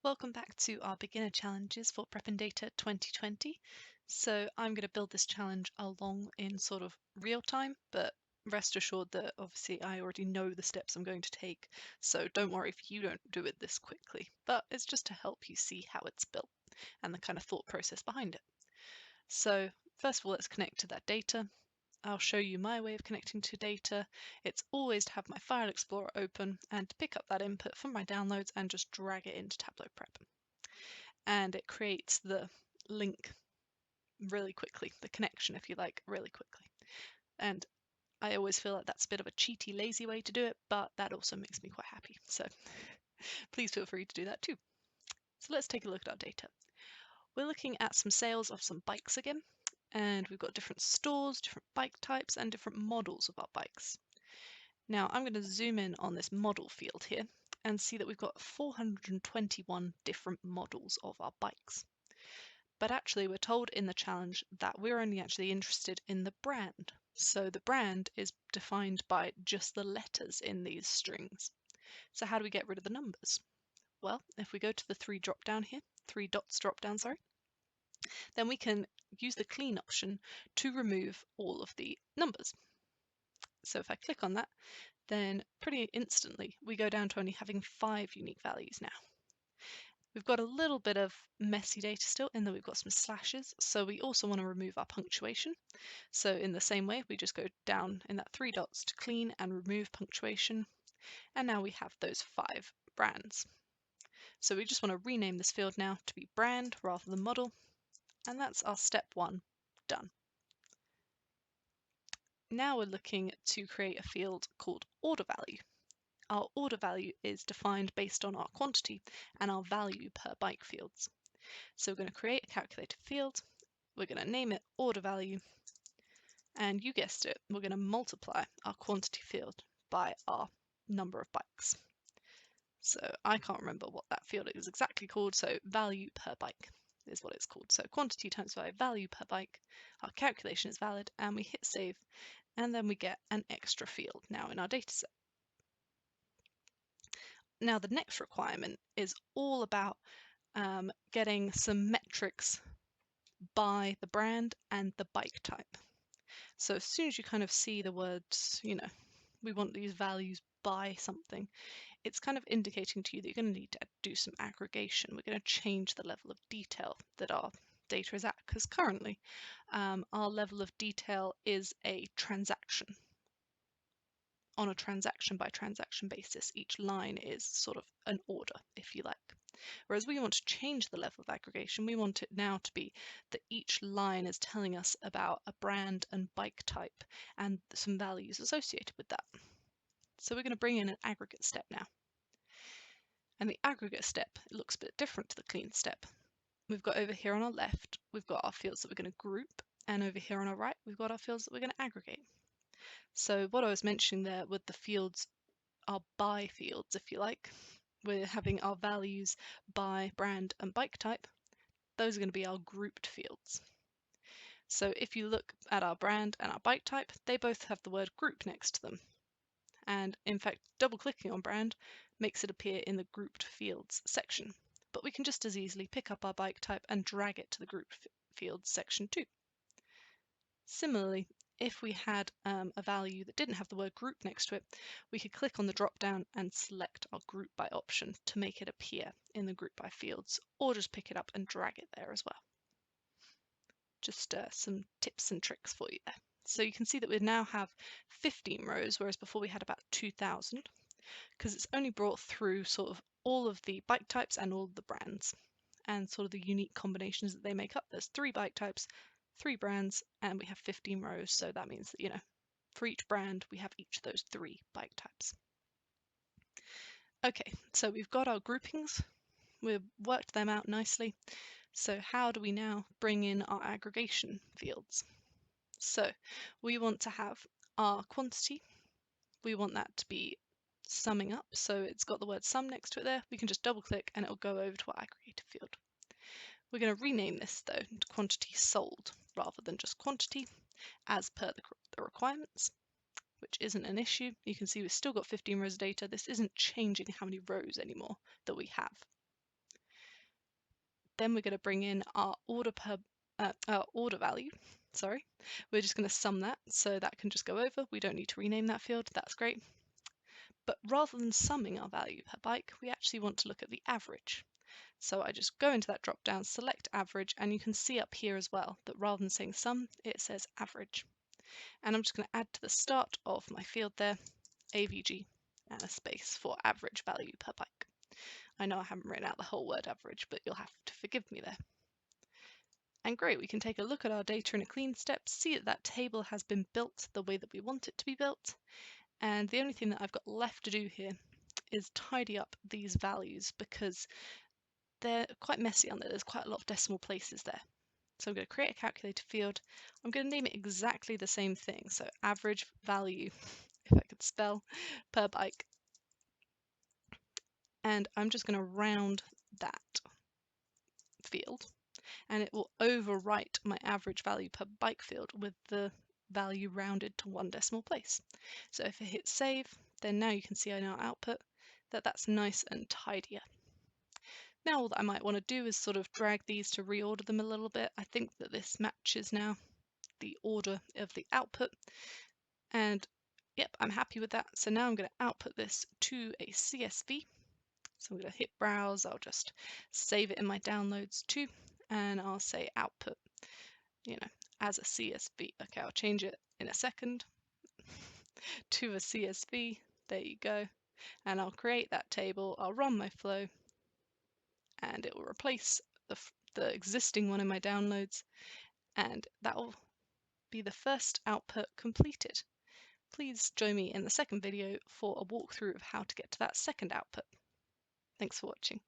Welcome back to our beginner challenges for Preppin Data 2020. So I'm going to build this challenge along in sort of real time, but rest assured that obviously I already know the steps I'm going to take, so don't worry if you don't do it this quickly, but it's just to help you see how it's built and the kind of thought process behind it. So first of all, let's connect to that data. I'll show you my way of connecting to data. It's always to have my File Explorer open and to pick up that input from my downloads and just drag it into Tableau Prep. And it creates the link really quickly, the connection, if you like, really quickly. And I always feel like that's a bit of a cheaty, lazy way to do it, but that also makes me quite happy. So please feel free to do that too. So let's take a look at our data. We're looking at some sales of some bikes again, and we've got different stores, different bike types, and different models of our bikes. Now I'm going to zoom in on this model field here and see that we've got 421 different models of our bikes. But actually we're told in the challenge that we're only actually interested in the brand. So the brand is defined by just the letters in these strings. So how do we get rid of the numbers? Well, if we go to the three dots drop down, then we can use the clean option to remove all of the numbers. So if I click on that, then pretty instantly we go down to only having 5 unique values now. We've got a little bit of messy data still in that we've got some slashes, so we also want to remove our punctuation. So in the same way, we just go down in that 3 dots to clean and remove punctuation, and now we have those 5 brands. So we just want to rename this field now to be brand rather than model, and that's our step 1 done. Now we're looking to create a field called order value. Our order value is defined based on our quantity and our value per bike fields. So we're going to create a calculated field, we're going to name it order value, and you guessed it, we're going to multiply our quantity field by our number of bikes. So I can't remember what that field is exactly called, so value per bike is what it's called. So quantity times by value per bike, our calculation is valid, and we hit save, and then we get an extra field now in our dataset. Now the next requirement is all about getting some metrics by the brand and the bike type. So as soon as you kind of see the words, we want these values by something, it's kind of indicating to you that you're going to need to do some aggregation. We're going to change the level of detail that our data is at, because currently our level of detail is a transaction. On a transaction by transaction basis, each line is sort of an order, if you like. Whereas we want to change the level of aggregation. We want it now to be that each line is telling us about a brand and bike type and some values associated with that. So we're going to bring in an aggregate step now. And the aggregate step looks a bit different to the clean step. We've got over here on our left, we've got our fields that we're going to group, and over here on our right, we've got our fields that we're going to aggregate. So what I was mentioning there with the fields are by fields, if you like. We're having our values by brand and bike type. Those are going to be our grouped fields. So if you look at our brand and our bike type, they both have the word group next to them. And in fact, double clicking on brand makes it appear in the grouped fields section. But we can just as easily pick up our bike type and drag it to the grouped fields section too. Similarly, if we had a value that didn't have the word group next to it, we could click on the drop down and select our group by option to make it appear in the group by fields, or just pick it up and drag it there as well. Just some tips and tricks for you there. So you can see that we now have 15 rows, whereas before we had about 2,000, because it's only brought through sort of all of the bike types and all of the brands and sort of the unique combinations that they make up. There's 3 bike types, 3 brands, and we have 15 rows. So that means that, for each brand, we have each of those 3 bike types. Okay, so we've got our groupings. We've worked them out nicely. So how do we now bring in our aggregation fields? So we want to have our quantity. We want that to be summing up. So it's got the word sum next to it there. We can just double click and it'll go over to our aggregated field. We're going to rename this though to quantity sold rather than just quantity as per the requirements, which isn't an issue. You can see we've still got 15 rows of data. This isn't changing how many rows anymore that we have. Then we're going to bring in our order value. Sorry, we're just going to sum that, so that can just go over. We don't need to rename that field. That's great. But rather than summing our value per bike, we actually want to look at the average. So I just go into that drop down, select average, and you can see up here as well that rather than saying sum, it says average. And I'm just going to add to the start of my field there, AVG, and a space for average value per bike. I know I haven't written out the whole word average, but you'll have to forgive me there. And great, we can take a look at our data in a clean step, see that that table has been built the way that we want it to be built. And the only thing that I've got left to do here is tidy up these values because they're quite messy on there. There's quite a lot of decimal places there. So I'm going to create a calculator field. I'm going to name it exactly the same thing. So average value, if I could spell, per bike. And I'm just going to round that field, and it will overwrite my average value per bike field with the value rounded to 1 decimal place. So if I hit save, then now you can see in our output that that's nice and tidier. Now all that I might want to do is sort of drag these to reorder them a little bit. I think that this matches now the order of the output, and yep, I'm happy with that. So now I'm going to output this to a CSV. So I'm going to hit browse, I'll just save it in my downloads too, and I'll say output, as a CSV. Okay, I'll change it in a second to a CSV. There you go. And I'll create that table, I'll run my flow, and it will replace the existing one in my downloads, and that will be the first output completed. Please join me in the second video for a walkthrough of how to get to that second output. Thanks for watching.